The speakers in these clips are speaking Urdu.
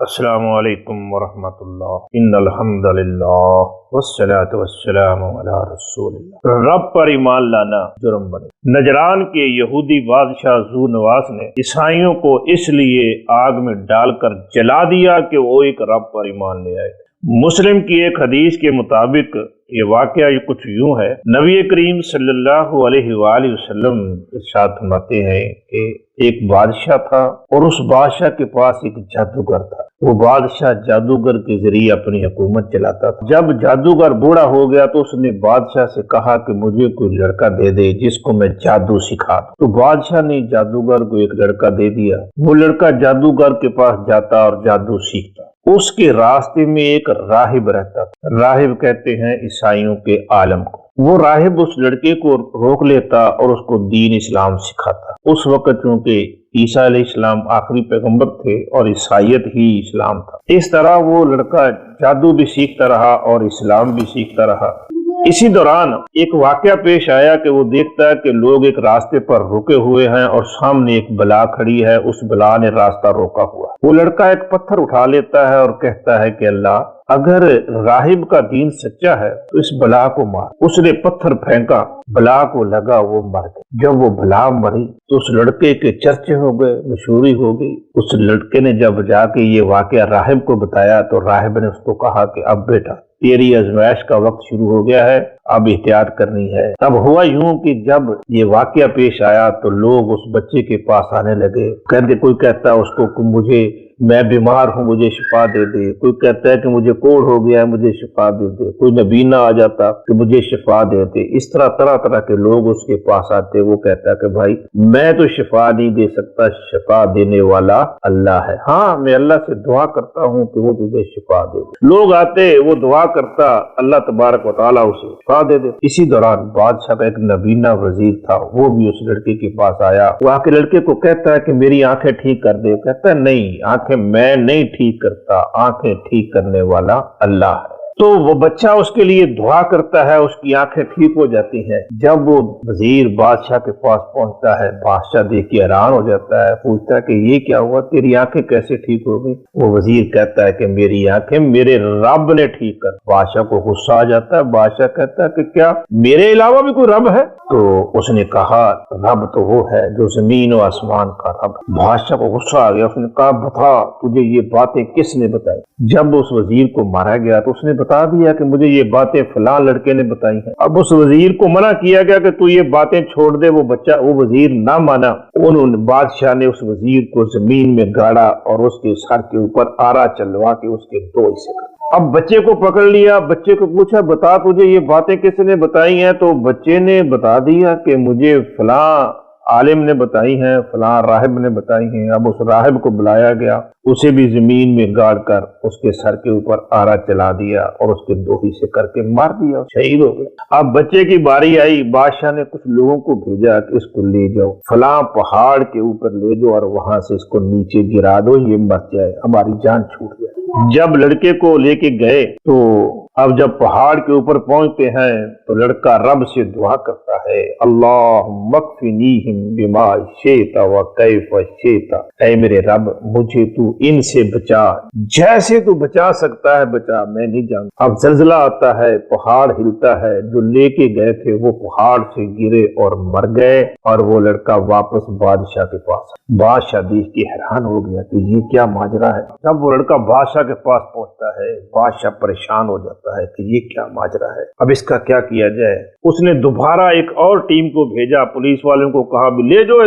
السلام علیکم ورحمۃ اللہ ان الحمدللہ والصلاۃ والسلام علی رسول اللہ۔ رب پر ایمان لانا جرم بنے۔ نجران کے یہودی بادشاہ ذو نواس نے عیسائیوں کو اس لیے آگ میں ڈال کر جلا دیا کہ وہ ایک رب پر ایمان لے آئے۔ مسلم کی ایک حدیث کے مطابق یہ واقعہ کچھ یوں ہے، نبی کریم صلی اللہ علیہ وآلہ وسلم ارشاد فرماتے ہیں کہ ایک بادشاہ تھا اور اس بادشاہ کے پاس ایک جادوگر تھا۔ وہ بادشاہ جادوگر کے ذریعے اپنی حکومت چلاتا تھا۔ جب جادوگر بوڑھا ہو گیا تو اس نے بادشاہ سے کہا کہ مجھے کوئی لڑکا دے دے جس کو میں جادو سکھا دوں۔ تو بادشاہ نے جادوگر کو ایک لڑکا دے دیا۔ وہ لڑکا جادوگر کے پاس جاتا اور جادو سیکھتا۔ اس کے راستے میں ایک راہب رہتا تھا۔ راہب کہتے ہیں عیسائیوں کے عالم کو۔ وہ راہب اس لڑکے کو روک لیتا اور اس کو دین اسلام سکھاتا۔ اس وقت چونکہ عیسیٰ علیہ السلام آخری پیغمبر تھے اور عیسائیت ہی اسلام تھا، اس طرح وہ لڑکا جادو بھی سیکھتا رہا اور اسلام بھی سیکھتا رہا۔ اسی دوران ایک واقعہ پیش آیا کہ وہ دیکھتا ہے کہ لوگ ایک راستے پر رکے ہوئے ہیں اور سامنے ایک بلا کھڑی ہے، اس بلا نے راستہ روکا ہوا۔ وہ لڑکا ایک پتھر اٹھا لیتا ہے اور کہتا ہے کہ اللہ، اگر راہب کا دین سچا ہے تو اس بلا کو مار۔ اس نے پتھر پھینکا، بلا کو لگا، وہ مر گئی۔ جب وہ بلا مری تو اس لڑکے کے چرچے ہو گئے، مشہوری ہو گئی۔ اس لڑکے نے جب جا کے یہ واقعہ راہب کو بتایا تو راہب نے اس کو کہا کہ اب بیٹا تیری آزمائش کا وقت شروع ہو گیا ہے، اب احتیاط کرنی ہے۔ اب ہوا یوں کہ جب یہ واقعہ پیش آیا تو لوگ اس بچے کے پاس آنے لگے، کوئی کہتا ہے اس کو کہ مجھے میں بیمار ہوں، مجھے شفا دے دے۔ کوئی کہتا ہے کہ مجھے کوڑ ہو گیا ہے، مجھے شفا دے دے۔ کوئی نبینا آ جاتا کہ مجھے شفا دے دے۔ اس طرح طرح طرح کے لوگ اس کے پاس آتے۔ وہ کہتا ہے کہ بھائی میں تو شفا نہیں دے سکتا، شفا دینے والا اللہ ہے۔ ہاں میں اللہ سے دعا کرتا ہوں کہ وہ تجھے شفا دے دے۔ لوگ آتے، وہ دعا کرتا، اللہ تبارک و تعالیٰ اسے شفا دے دے۔ اسی دوران بادشاہ کا ایک نبینا وزیر تھا، وہ بھی اس لڑکے کے پاس آیا۔ وہ آ کے لڑکے کو کہتا ہے کہ میری آنکھیں ٹھیک کر دے۔ کہتا ہے نہیں، آنکھیں میں نہیں ٹھیک کرتا، آنکھیں ٹھیک کرنے والا اللہ ہے۔ تو وہ بچہ اس کے لیے دعا کرتا ہے، اس کی آنکھیں ٹھیک ہو جاتی ہیں۔ جب وہ وزیر بادشاہ کے پاس پہنچتا ہے، بادشاہ دیکھ کے حیران ہو جاتا ہے، پوچھتا ہے کہ یہ کیا ہوا، تیری آنکھیں کیسے ٹھیک ہو گئی؟ وہ وزیر کہتا ہے کہ میری آنکھیں میرے رب نے ٹھیک کر۔ بادشاہ کو غصہ آ جاتا ہے۔ بادشاہ کہتا ہے کہ کیا میرے علاوہ بھی کوئی رب ہے؟ تو اس نے کہا رب تو وہ ہے جو زمین و آسمان کا رب۔ بادشاہ کو غصہ آ گیا۔ اس نے کہا بتا تجھے یہ باتیں کس نے بتائی؟ جب اس وزیر کو مارا گیا تو اس نے بتا دیا کہ مجھے یہ باتیں فلاں لڑکے نے بتائی ہیں۔ اب اس وزیر کو منع کیا گیا کہ تو یہ باتیں چھوڑ دے۔ وہ وزیر نہ مانا۔ بادشاہ نے اس وزیر کو زمین میں گاڑا اور اس کے سر کے اوپر آرا چلوا کے اس کے دو حصے کر۔ اب بچے کو پکڑ لیا، بچے کو پوچھا بتا تجھے یہ باتیں کس نے بتائی ہیں؟ تو بچے نے بتا دیا کہ مجھے فلاں عالم نے بتائی ہیں، فلاں راہب نے بتائی ہیں۔ اب اس راہب کو بلایا گیا، اسے بھی زمین میں گاڑ کر اس کے سر کے اوپر آرا چلا دیا اور اس کے دو حصے کر کے مار دیا، شہید ہو گیا۔ اب بچے کی باری آئی، بادشاہ نے کچھ لوگوں کو بھیجا کہ اس کو لے جاؤ، فلاں پہاڑ کے اوپر لے جاؤ اور وہاں سے اس کو نیچے گرا دو، یہ مر جائے، ہماری جان چھوٹ جائے۔ جب لڑکے کو لے کے گئے تو اب جب پہاڑ کے اوپر پہنچتے ہیں تو لڑکا رب سے دعا کرتا ہے، اللہم اکفنیہم بما شئت وکیف شئت، اے میرے رب مجھے تو ان سے بچا، جیسے تو بچا سکتا ہے بچا، میں نہیں جانتا۔ اب زلزلہ آتا ہے، پہاڑ ہلتا ہے، جو لے کے گئے تھے وہ پہاڑ سے گرے اور مر گئے اور وہ لڑکا واپس بادشاہ کے پاس۔ بادشاہ دیکھ کے حیران ہو گیا کہ یہ کیا ماجرا ہے۔ جب وہ لڑکا بادشاہ کے پاس پہنچتا ہے، بادشاہ پریشان ہو جاتا ہے کہ یہ کیا ماجرا ہے، اب اس کا کیا کیا جائے۔ اس نے دوبارہ ایک اور ٹیم کو بھیجا، پولیس والوں کو کہا بھی لے جاؤ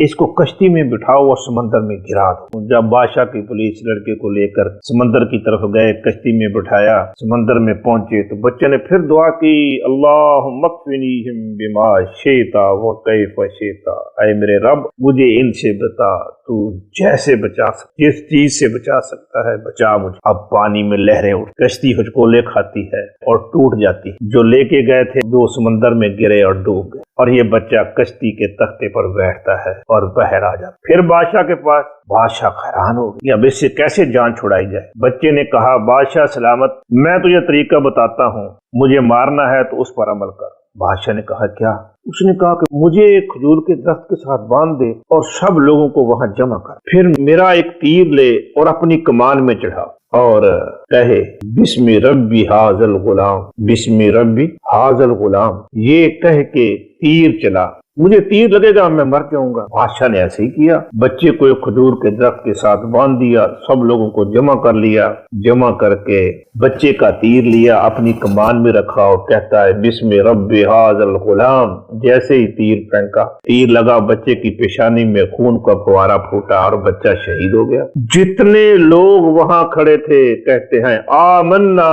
اس کو کشتی میں بٹھاؤ اور سمندر میں گرا دو۔ جب بادشاہ کی پولیس لڑکے کو لے کر سمندر کی طرف گئے، کشتی میں بٹھایا، سمندر میں پہنچے تو بچے نے پھر دعا کی، اللہم اکفنیہم بما شئت وکیف شئت، اے میرے رب مجھے ان سے بتا، تو جیسے بچا سکتا، جس چیز سے بچا سکتا ہے بچا مجھے۔ اب پانی میں لہریں اٹھ، کشتی ہچکولے کھاتی ہے اور ٹوٹ جاتی ہے، جو لے کے گئے تھے وہ سمندر میں گرے اور ڈوب گئے، اور یہ بچہ کشتی کے تختے پر بیٹھتا ہے اور باہر آ جاتا۔ پھر بادشاہ کے پاس، بادشاہ حیران ہو گیا، اب اس سے کیسے جان چھڑائی جائے۔ بچے نے کہا بادشاہ سلامت، میں تجھے طریقہ بتاتا ہوں، مجھے مارنا ہے تو اس پر عمل کر۔ بادشاہ نے کہا کیا؟ اس نے کہا کہ مجھے ایک کھجور کے درخت کے ساتھ باندھ دے اور سب لوگوں کو وہاں جمع کر، پھر میرا ایک تیر لے اور اپنی کمان میں چڑھا اور کہے بسم ربی حاذل غلام، بسم ربی حاذل غلام، یہ کہہ کے تیر چلا، مجھے تیر لگے گا میں مر جاؤں گا۔ بادشاہ نے ایسے ہی کیا، بچے کو ایک کھجور کے درخت کے ساتھ باندھ دیا، سب لوگوں کو جمع کر لیا، جمع کر کے بچے کا تیر لیا، اپنی کمان میں رکھا اور کہتا ہے بسم رب حاذل غلام، جیسے ہی تیر پھینکا، تیر لگا بچے کی پیشانی میں، خون کا فوارہ پھوٹا اور بچہ شہید ہو گیا۔ جتنے لوگ وہاں کھڑے تھے کہتے ہیں آمنا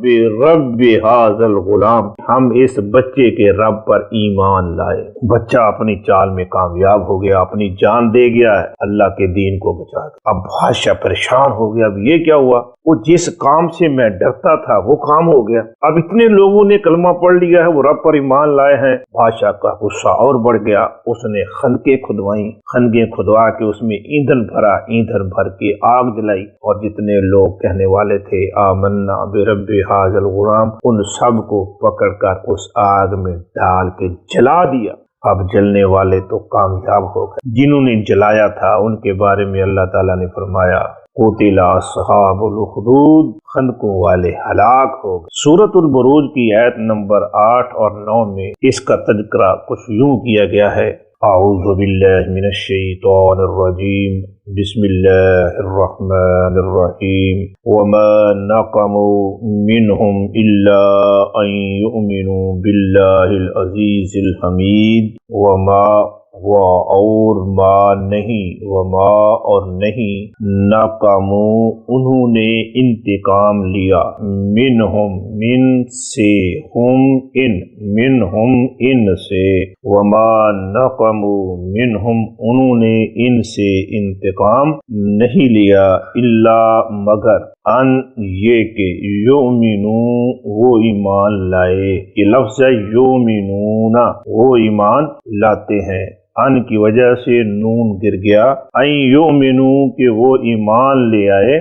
برب حاذل غلام، ہم اس بچے کے رب پر ایمان لائے۔ بچہ اپنی چال میں کامیاب ہو گیا، اپنی جان دے گیا ہے، اللہ کے دین کو بچا گیا۔ اب بادشاہ پریشان ہو گیا، اب یہ کیا ہوا؟ وہ جس کام سے میں ڈرتا تھا وہ کام ہو گیا، اب اتنے لوگوں نے کلمہ پڑھ لیا ہے، وہ رب پر ایمان لائے ہیں۔ بادشاہ کا غصہ اور بڑھ گیا، اس نے خندقیں کھدوائیں، خندقیں کھدوا کے اس میں ایندھن بھرا، ایندھن بھر کے آگ جلائی، اور جتنے لوگ کہنے والے تھے آمنا برب حاذل غلام، ان سب کو پکڑ کر اس آگ میں ڈال کے جلا دیا۔ اب جلنے والے تو کامیاب ہو گئے، جنہوں نے جلایا تھا ان کے بارے میں اللہ تعالیٰ نے فرمایا قتل اصحاب الاخدود، خندقوں والے ہلاک ہو گئے۔ سورۃ البروج کی آیت نمبر 8 اور 9 میں اس کا تذکرہ کچھ یوں کیا گیا ہے، اعوذ باللہ من الشیطان الرجیم، بسم اللہ الرحمن الرحیم، وما نقموا منہم الا ان یؤمنوا باللہ العزیز الحمید، وما اور ما نہیں، وما اور نہیں، نقموا انہوں نے انتقام لیا، منہم من سے، ہم ان، منہم ان سے، وما نقموا منہم انہوں نے ان سے انتقام نہیں لیا، الا مگر ان یہ کہ یؤمنو وہ ایمان لائے، یہ لفظ ہے یؤمنون، وہ ایمان لاتے ہیں، ان کی وجہ سے نون گر گیا، ان یؤمنو کہ وہ ایمان لے آئے،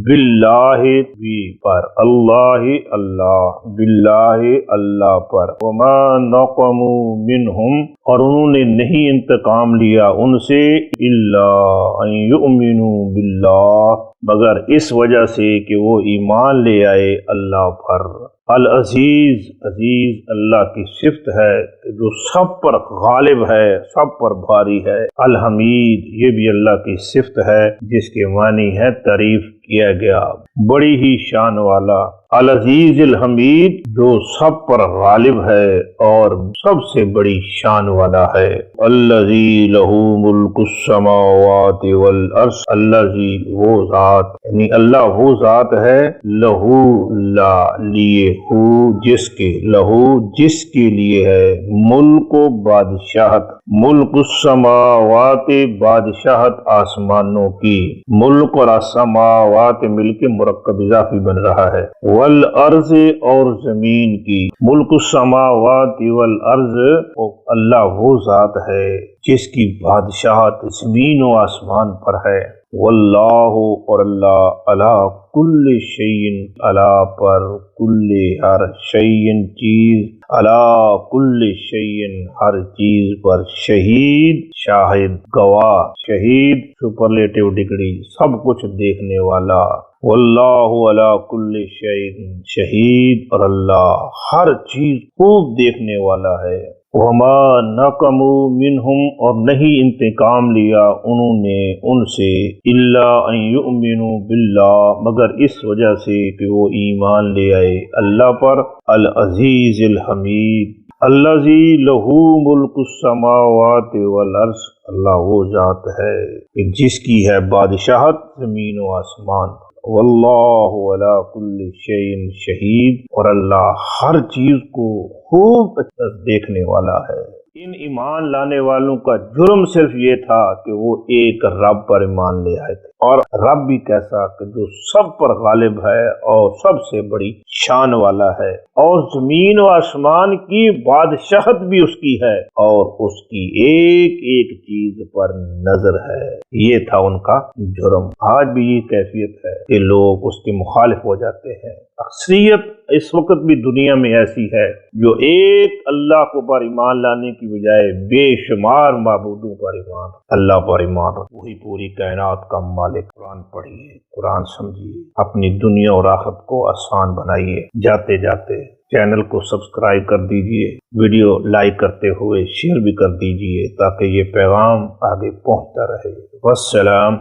باللہ بھی پر، اللہ اللہ، باللہ اللہ پر، وما نقموا منہم اور انہوں نے نہیں انتقام لیا ان سے، الا ان یؤمنوا باللہ مگر اس وجہ سے کہ وہ ایمان لے آئے اللہ پر۔ العزیز، عزیز اللہ کی صفت ہے جو سب پر غالب ہے، سب پر بھاری ہے۔ الحمید یہ بھی اللہ کی صفت ہے جس کے معنی ہے تعریف کیا گیا، بڑی ہی شان والا۔ العزیز الحمید جو سب پر غالب ہے اور سب سے بڑی شان والا ہے۔ الذی لہ ملک السماوات والارض، الذی وہ ذات، یعنی اللہ وہ ذات ہے، لہو لا لیے ہو جس کے، لہو جس کے لیے ہے، ملک و بادشاہت، ملک السماوات بادشاہت آسمانوں کی، ملک اور السماوات مل کے مرکب اضافی بن رہا ہے، والارض اور زمین کی، ملک السماوات والارض اللہ وہ ذات ہے جس کی بادشاہت زمین و آسمان پر ہے، واللہ اور اللہ علی کل شیء اللہ پر، کل ہر شیء چیز، علی کل شیء ہر چیز پر، شہید شاہد گواہ، شہید سپرلیٹو ڈگری، سب کچھ دیکھنے والا، واللہ علی کل شیء شہید اور اللہ ہر چیز خوب دیکھنے والا ہے۔ وما نقموا منہم اور نہیں انتقام لیا انہوں نے ان سے، الا ان یؤمنوا باللہ مگر اس وجہ سے کہ وہ ایمان لے آئے اللہ پر، العزیز الحمید، الذی لہ ملک السماوات والارض اللہ وہ ذات ہے کہ جس کی ہے بادشاہت زمین و آسمان، واللہ علی کل شیء شہید اور اللہ ہر چیز کو خوب دیکھنے والا ہے۔ ان ایمان لانے والوں کا جرم صرف یہ تھا کہ وہ ایک رب پر ایمان لے آئے تھے، اور رب بھی کیسا کہ جو سب پر غالب ہے اور سب سے بڑی شان والا ہے، اور زمین و آسمان کی بادشاہت بھی اس کی ہے اور اس کی ایک ایک چیز پر نظر ہے۔ یہ تھا ان کا جرم۔ آج بھی یہ کیفیت ہے کہ لوگ اس کے مخالف ہو جاتے ہیں۔ اکثریت اس وقت بھی دنیا میں ایسی ہے جو ایک اللہ کو پر ایمان لانے کی کی بجائے بے شمار معبودوں پر ایمان، اللہ پر ایمان رکھیں، وہی پوری کائنات کا مالک۔ قرآن پڑھیے، قرآن سمجھیے، اپنی دنیا اور آخرت کو آسان بنائیے۔ جاتے جاتے چینل کو سبسکرائب کر دیجئے، ویڈیو لائک کرتے ہوئے شیئر بھی کر دیجئے تاکہ یہ پیغام آگے پہنچتا رہے۔ والسلام۔